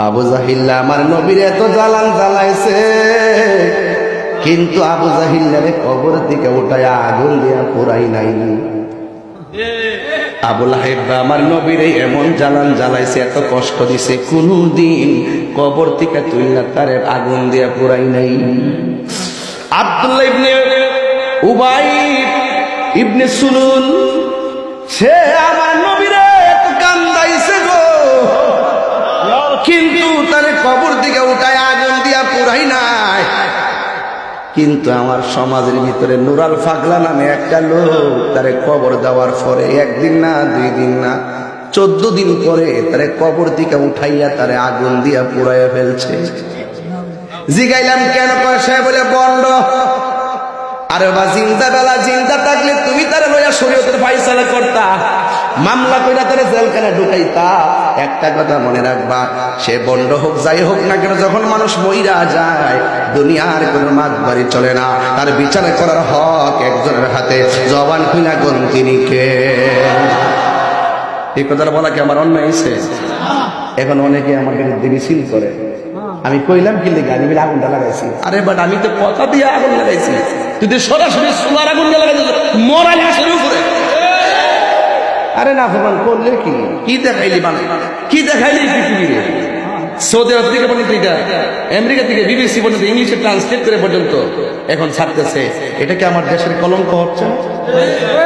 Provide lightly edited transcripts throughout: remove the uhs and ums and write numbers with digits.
আবু জাহিল্লা আমার নবীর এত জ্বালান জ্বালাইছে, কিন্তু আবু জাহিল্লারে কবর থেকে উঠায় আগুন দিয়া পুরাই নাই। আবু লাহেব আমার নবীর এমন জ্বালান জ্বালাইছে, এত কষ্ট দিছে, কোনদিন কবর থেকে তুইলা তারে আগুন দিয়া পুরাই নাই। আব্দুল্লাহ ইবনে উবাই ইবনে সুলুল, সে আমার নবীরে এত কান্দাইছে গো, কিন্তু তারে কবর থেকে উঠায় আগুন দিয়া পুরাই নাই। কিন্তু আমার সমাজের ভিতরে নুরাল ফাগলা নামে একটা লোক, তারে কবর দেওয়ার পরে একদিন না 2 দিন না 14 দিন পরে তারে কবর থেকে উঠাইয়া তারে আগুন দিয়া পুড়াইয়া ফেলছে। জিগাইলাম কেন? কয় সে বলে বন্ড। আরে বা জিন্দা বেলা জিন্দা থাকলে তুমি তারে লইয়া শরীয়তের ফায়সালা করতা, মামলা কইরা তারে জেলখানায় ঢুকাইতা। একটা কথা মনে রাখবা, সে বন্ড হোক যাই হোক না কেন, যখন মানুষ মইরা যায় দুনিয়ার কোনো মাতবাড়ি চলে না, তার বিচার করার হক একজনের হাতে। জবান খুইনা গুন তিনি কে? এই কথাটা বলা কি আমার অন্যায় হয়েছে? এখন অনেকে আমাকে মিছিল করে, আমি কইলাম কি লেগে আমি আগুনটা লাগাইছি। আরে বাট আমি তো কথা দিয়ে আগুন লাগাইছি, তুই তো সরাসরি সোলার আগুন লাগাইছি মরা লাশের উপরে। আরে না ভগবান করলে কি দেখাইলি, কি দেখাইলি পৃথিবীতে? সৌদি আরব থেকে পর্যন্ত, এটা আমেরিকা থেকে বিবিসি পর্যন্ত ইংলিশে ট্রান্সলেট করে পর্যন্ত এখন ছাড়তেছে। এটা কি আমার দেশের কলঙ্ক হচ্ছে না?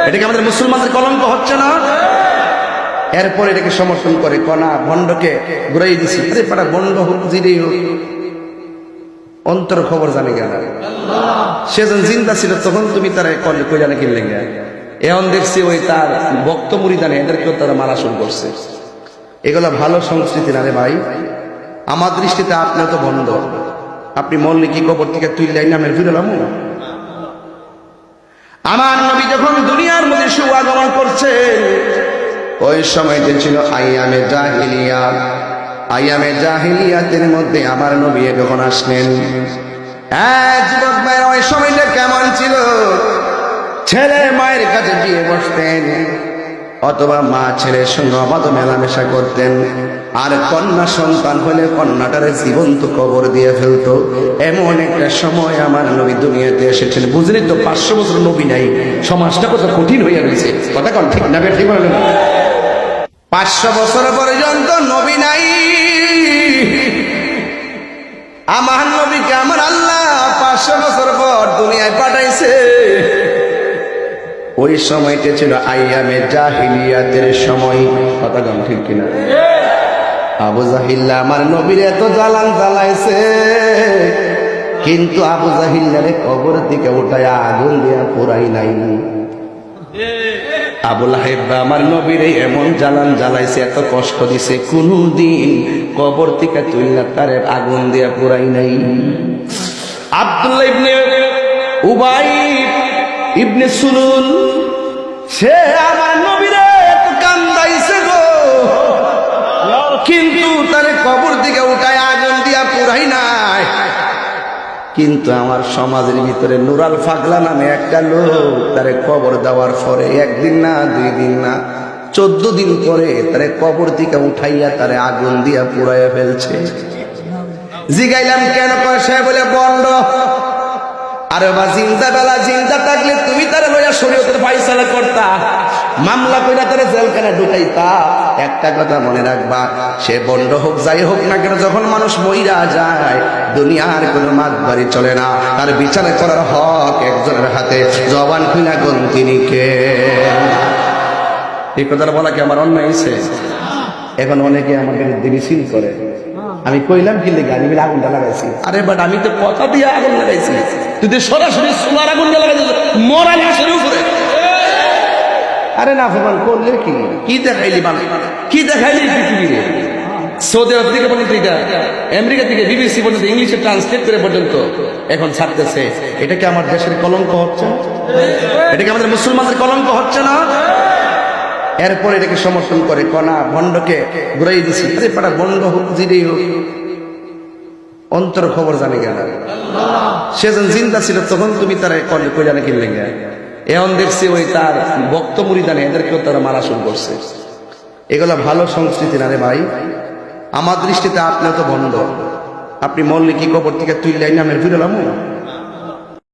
এটা কি আমাদের মুসলমানদের কলঙ্ক হচ্ছে না? এরপর এটাকে সমর্থন করে কনা ভণ্ডকে ঘুরাই দিছি। আরে পাড়া বন্ড হোক জিরেই হোক, অন্তর খবর জানে গেল। সে যখন জিন্দা ছিল তখন তুমি তারা কই জানে কিনলেন। এখন দেখছি ওই তার ভক্ত মুরিদানে এদেরকেও তারা মারা শুরু করছে। এগুলো ভালো সংস্কৃতি না রে ভাই। আমার দৃষ্টিতে আপনি তো বন্ধ, আপনি মরলে কি কবর থেকে তুললেন নামের ফিরলাম। আমার নবী যখন দুনিয়ার মধ্যে সুআগমন করছেন, ওই সময়টা ছিল আইয়ামে জাহিলিয়া। আইয়ামে জাহিলিয়াতের মধ্যে আমার নবী যখন আসলেন, যুবক ভাইরা ওই সময়টা কেমন ছিল? ছেলে মায়ের কাছে গিয়ে বসতেন, অথবা মা ছেলের সঙ্গে অবাধ মেলামেশা করতেন। আর কন্যা সন্তান হলে কন্যাটারে জীবন্ত কবর দিয়ে ফেলতো। এমন একটা সময় আমার নবী দুনিয়াতে এসেছেন। বুঝলি তো, 500 বছর নবী নাই, সমাজটা কত কঠিন হয়ে রয়েছে। কথা কন ঠিক না? ঠিক বলেন। 500 বছর পর্যন্ত নবী নাই। আমার নবীকে আমার আল্লাহ 500 বছর পর দুনিয়ায় পাঠাইছে। ওই সময়টা ছিল আইয়ামে জাহিলিয়াতের সময়। কথা কন ঠিক কিনা? আবু জাহিল্লা আমার নবীর এত জ্বালান জ্বালাইছে, কিন্তু আবু জাহিল্লারে কবর থেকে উঠায় আগুন দিয়া পুরাই নাই। আবু লাহেব আমার নবীর এমন জ্বালান জ্বালাইছে, এত কষ্ট দিছে, কোনদিন কবর থেকে তুইলা তারে আগুন দিয়া পুরাই নাই। আব্দুল্লাহ ইবনে উবাই ইবনে সুলুল, সে আমার নবীরে এত কান্দাইছে গো, কিন্তু তারে কবর থেকে উঠায় আগুন দিয়া পুরাই নাই। কিন্তু আমার সমাজের ভিতরে নুরাল ফাগলা নামে একটা লোক, তারে কবর দেওয়ার পরে একদিন না 2 দিন না 14 দিন পরে তারে কবর থেকে উঠাইয়া তারে আগুন দিয়া পুড়াইয়া ফেলছে। জিগাইলাম কেন? কয় সে বলে বন্ড। আরে বা জিন্দা বেলা জিন্দা থাকলে তুমি তারে লইয়া শরীয়তের ফায়সালা করতা, মামলা কইরা তারে জেলখানায় ঢুকাইতা। একটা কথা মনে রাখবা, সে বন্ড হোক যাই হোক না কেন, যখন মানুষ মইরা যায় দুনিয়ার কোনো মাতবাড়ি চলে না, তার বিচার করার হক একজনের হাতে। জবান খুইনা গুন তিনি কে? এই কথাটা বলা কি আমার অন্যায় হয়েছে? এখন অনেকে আমাকে মিছিল করে, আমি কইলাম কি লেগে আমি আগুনটা লাগাইছি। আরে বাট আমি তো কথা দিয়ে আগুন লাগাইছি, তুই তো সরাসরি সোলার আগুন লাগাইছি মরা লাশের উপরে। আরে না ভগবান করলে কি দেখাইলি, কি দেখাইলি পৃথিবীতে? সৌদি আরব থেকে পর্যন্ত, এটা আমেরিকা থেকে বিবিসি পর্যন্ত ইংলিশে ট্রান্সলেট করে পর্যন্ত এখন ছাড়তেছে। এটা কি আমার দেশের কলঙ্ক হচ্ছে না? এটা কি আমাদের মুসলমানদের কলঙ্ক হচ্ছে না? এরপর এটাকে সমর্থন করে কনা ভণ্ডকে ঘুরাই দিছি। আরে পাড়া বন্ড হোক জিরেই হোক, অন্তর খবর জানে গেল। সে যখন জিন্দা ছিল তখন তুমি তারা কই জানে কিনলেন। এখন দেখছি ওই তার ভক্ত মুরিদানে এদেরকেও তারা মারা শুরু করছে। এগুলো ভালো সংস্কৃতি না রে ভাই। আমার দৃষ্টিতে আপনি তো বন্ধ। আপনি মরলে কি কবর থেকে তুললাই নামের ফিরলাম